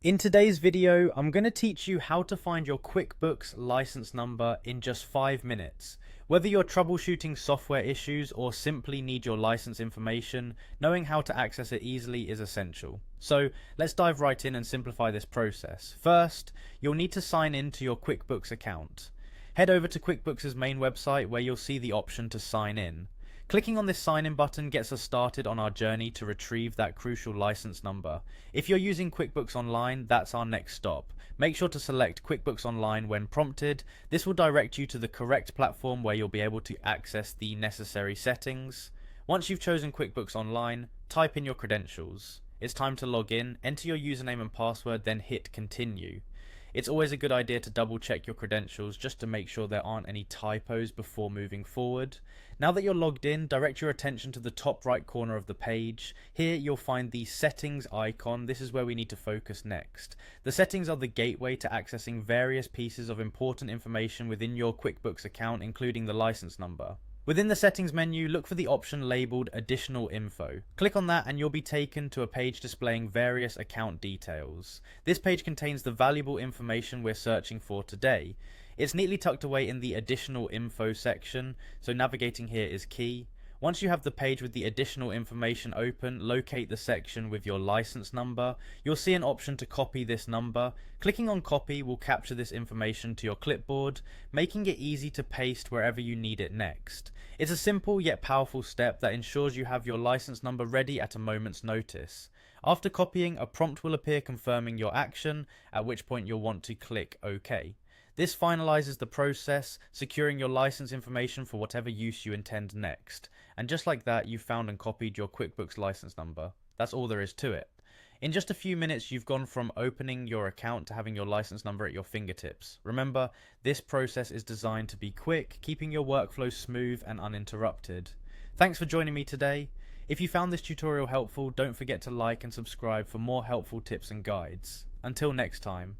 In today's video, I'm going to teach you how to find your QuickBooks license number in just 5 minutes. Whether you're troubleshooting software issues or simply need your license information, knowing how to access it easily is essential. So let's dive right in and simplify this process. First, you'll need to sign in to your QuickBooks account. Head over to QuickBooks' main website where you'll see the option to sign in. Clicking on this sign in button gets us started on our journey to retrieve that crucial license number. If you're using QuickBooks Online, that's our next stop. Make sure to select QuickBooks Online when prompted. This will direct you to the correct platform where you'll be able to access the necessary settings. Once you've chosen QuickBooks Online, type in your credentials. It's time to log in, enter your username and password, then hit continue. It's always a good idea to double check your credentials just to make sure there aren't any typos before moving forward. Now that you're logged in, direct your attention to the top right corner of the page. Here you'll find the settings icon. This is where we need to focus next. The settings are the gateway to accessing various pieces of important information within your QuickBooks account, including the license number. Within the settings menu, look for the option labeled additional info. Click on that and you'll be taken to a page displaying various account details. This page contains the valuable information we're searching for today. It's neatly tucked away in the additional info section, so navigating here is key. Once you have the page with the additional information open, locate the section with your license number. You'll see an option to copy this number. Clicking on copy will capture this information to your clipboard, making it easy to paste wherever you need it next. It's a simple yet powerful step that ensures you have your license number ready at a moment's notice. After copying, a prompt will appear confirming your action, at which point you'll want to click OK. This finalizes the process, securing your license information for whatever use you intend next. And just like that, you've found and copied your QuickBooks license number. That's all there is to it. In just a few minutes, you've gone from opening your account to having your license number at your fingertips. Remember, this process is designed to be quick, keeping your workflow smooth and uninterrupted. Thanks for joining me today. If you found this tutorial helpful, don't forget to like and subscribe for more helpful tips and guides. Until next time.